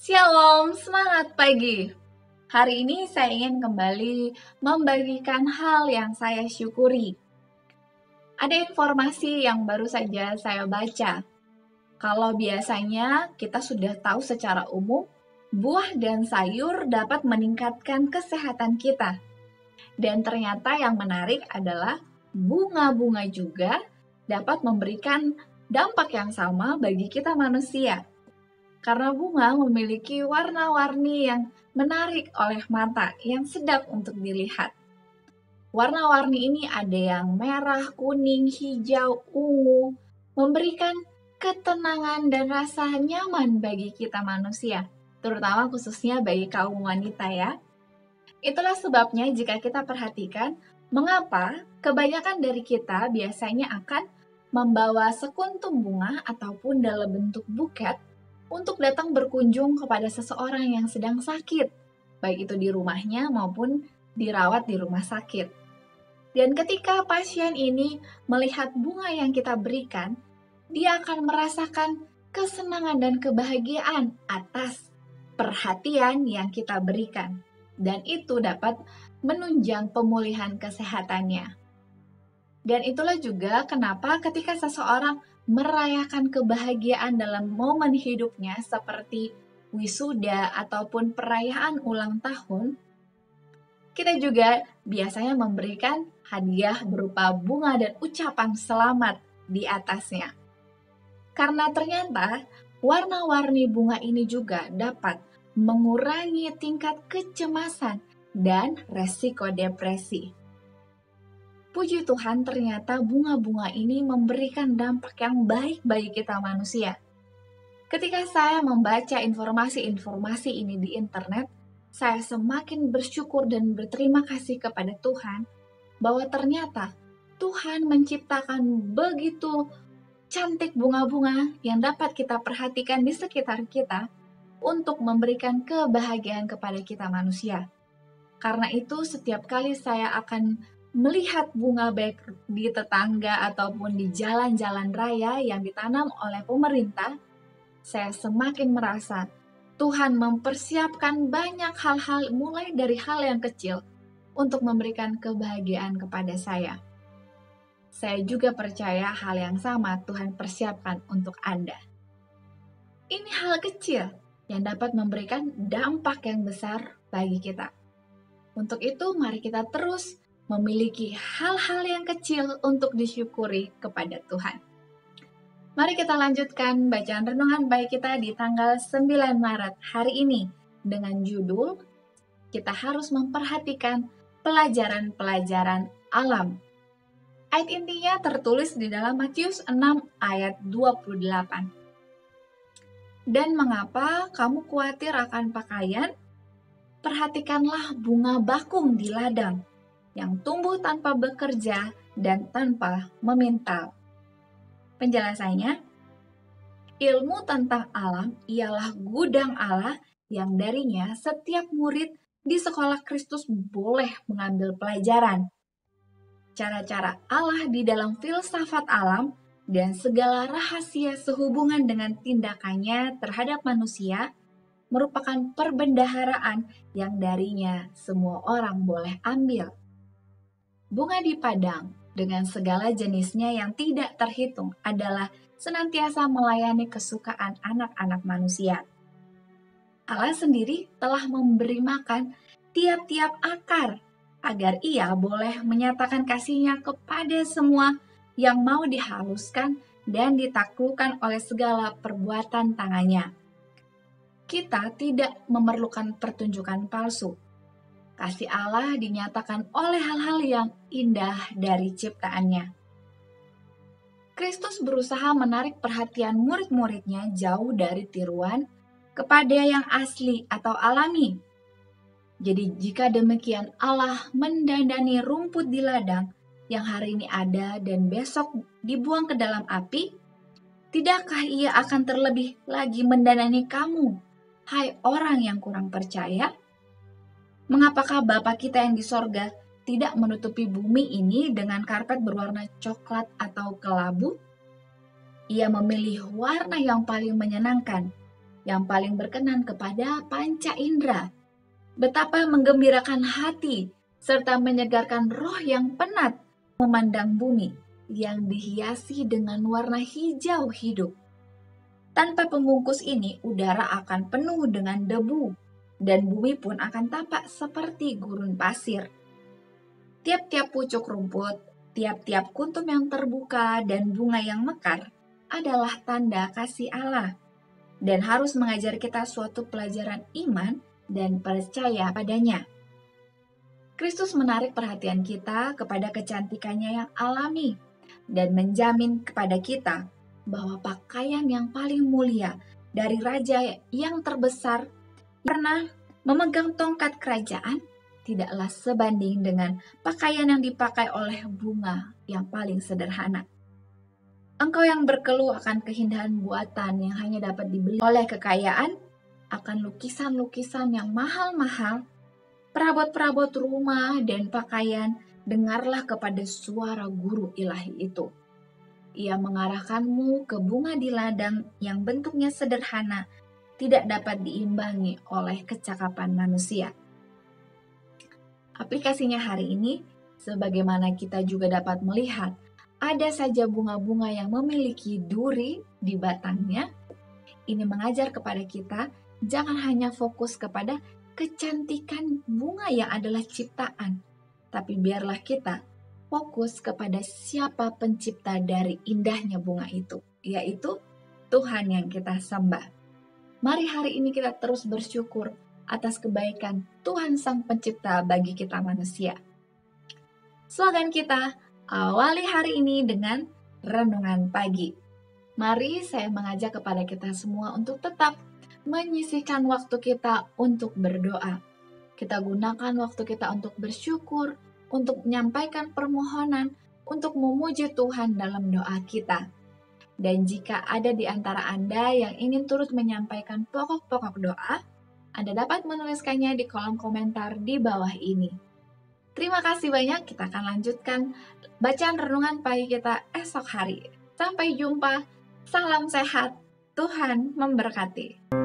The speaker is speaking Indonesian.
Shalom, semangat pagi. Hari ini saya ingin kembali membagikan hal yang saya syukuri. Ada informasi yang baru saja saya baca. Kalau biasanya kita sudah tahu secara umum, buah dan sayur dapat meningkatkan kesehatan kita. Dan ternyata yang menarik adalah bunga-bunga juga dapat memberikan dampak yang sama bagi kita manusia. Karena bunga memiliki warna-warni yang menarik oleh mata, yang sedap untuk dilihat. Warna-warni ini ada yang merah, kuning, hijau, ungu, memberikan ketenangan dan rasa nyaman bagi kita manusia, terutama khususnya bagi kaum wanita ya. Itulah sebabnya jika kita perhatikan, mengapa kebanyakan dari kita biasanya akan membawa sekuntum bunga ataupun dalam bentuk buket untuk datang berkunjung kepada seseorang yang sedang sakit, baik itu di rumahnya maupun dirawat di rumah sakit. Dan ketika pasien ini melihat bunga yang kita berikan, dia akan merasakan kesenangan dan kebahagiaan atas perhatian yang kita berikan. Dan itu dapat menunjang pemulihan kesehatannya. Dan itulah juga kenapa ketika seseorang merayakan kebahagiaan dalam momen hidupnya seperti wisuda ataupun perayaan ulang tahun, kita juga biasanya memberikan hadiah berupa bunga dan ucapan selamat di atasnya. Karena ternyata warna-warni bunga ini juga dapat mengurangi tingkat kecemasan dan resiko depresi. Puji Tuhan, ternyata bunga-bunga ini memberikan dampak yang baik bagi kita manusia. Ketika saya membaca informasi-informasi ini di internet, saya semakin bersyukur dan berterima kasih kepada Tuhan bahwa ternyata Tuhan menciptakan begitu cantik bunga-bunga yang dapat kita perhatikan di sekitar kita untuk memberikan kebahagiaan kepada kita manusia. Karena itu, setiap kali saya akan melihat bunga baik di tetangga ataupun di jalan-jalan raya yang ditanam oleh pemerintah, saya semakin merasa Tuhan mempersiapkan banyak hal-hal mulai dari hal yang kecil untuk memberikan kebahagiaan kepada saya. Saya juga percaya hal yang sama Tuhan persiapkan untuk Anda. Ini hal kecil yang dapat memberikan dampak yang besar bagi kita. Untuk itu, mari kita terus memiliki hal-hal yang kecil untuk disyukuri kepada Tuhan. Mari kita lanjutkan bacaan renungan baik kita di tanggal 9 Maret hari ini dengan judul kita harus memperhatikan pelajaran-pelajaran alam. Ayat intinya tertulis di dalam Matius 6 ayat 28. Dan mengapa kamu khawatir akan pakaian? Perhatikanlah bunga bakung di ladang, yang tumbuh tanpa bekerja dan tanpa memintal. Penjelasannya, ilmu tentang alam ialah gudang Allah yang darinya setiap murid di sekolah Kristus boleh mengambil pelajaran. Cara-cara Allah di dalam filsafat alam dan segala rahasia sehubungan dengan tindakannya terhadap manusia merupakan perbendaharaan yang darinya semua orang boleh ambil. Bunga di padang dengan segala jenisnya yang tidak terhitung adalah senantiasa melayani kesukaan anak-anak manusia. Allah sendiri telah memberi makan tiap-tiap akar agar ia boleh menyatakan kasih-Nya kepada semua yang mau dihaluskan dan ditaklukkan oleh segala perbuatan tangannya. Kita tidak memerlukan pertunjukan palsu. Kasih Allah dinyatakan oleh hal-hal yang indah dari ciptaannya. Kristus berusaha menarik perhatian murid-muridnya jauh dari tiruan kepada yang asli atau alami. Jadi jika demikian Allah mendandani rumput di ladang yang hari ini ada dan besok dibuang ke dalam api, tidakkah ia akan terlebih lagi mendandani kamu, hai orang yang kurang percaya? Mengapakah Bapa kita yang di sorga tidak menutupi bumi ini dengan karpet berwarna coklat atau kelabu? Ia memilih warna yang paling menyenangkan, yang paling berkenan kepada panca indera. Betapa menggembirakan hati serta menyegarkan roh yang penat memandang bumi yang dihiasi dengan warna hijau hidup. Tanpa pembungkus ini, udara akan penuh dengan debu, dan bumi pun akan tampak seperti gurun pasir. Tiap-tiap pucuk rumput, tiap-tiap kuntum yang terbuka, dan bunga yang mekar adalah tanda kasih Allah, dan harus mengajar kita suatu pelajaran iman dan percaya padanya. Kristus menarik perhatian kita kepada kecantikannya yang alami, dan menjamin kepada kita bahwa pakaian yang paling mulia dari raja yang terbesar pernah memegang tongkat kerajaan tidaklah sebanding dengan pakaian yang dipakai oleh bunga yang paling sederhana. Engkau yang berkeluh akan keindahan buatan yang hanya dapat dibeli oleh kekayaan, akan lukisan-lukisan yang mahal-mahal, perabot-perabot rumah dan pakaian, dengarlah kepada suara guru ilahi itu. Ia mengarahkanmu ke bunga di ladang yang bentuknya sederhana, tidak dapat diimbangi oleh kecakapan manusia. Aplikasinya hari ini, sebagaimana kita juga dapat melihat, ada saja bunga-bunga yang memiliki duri di batangnya. Ini mengajar kepada kita, jangan hanya fokus kepada kecantikan bunga yang adalah ciptaan, tapi biarlah kita fokus kepada siapa pencipta dari indahnya bunga itu, yaitu Tuhan yang kita sembah. Mari hari ini kita terus bersyukur atas kebaikan Tuhan Sang Pencipta bagi kita manusia. Slogan kita, awali hari ini dengan renungan pagi. Mari saya mengajak kepada kita semua untuk tetap menyisihkan waktu kita untuk berdoa. Kita gunakan waktu kita untuk bersyukur, untuk menyampaikan permohonan, untuk memuji Tuhan dalam doa kita. Dan jika ada di antara Anda yang ingin turut menyampaikan pokok-pokok doa, Anda dapat menuliskannya di kolom komentar di bawah ini. Terima kasih banyak, kita akan lanjutkan bacaan renungan pagi kita esok hari. Sampai jumpa, salam sehat, Tuhan memberkati.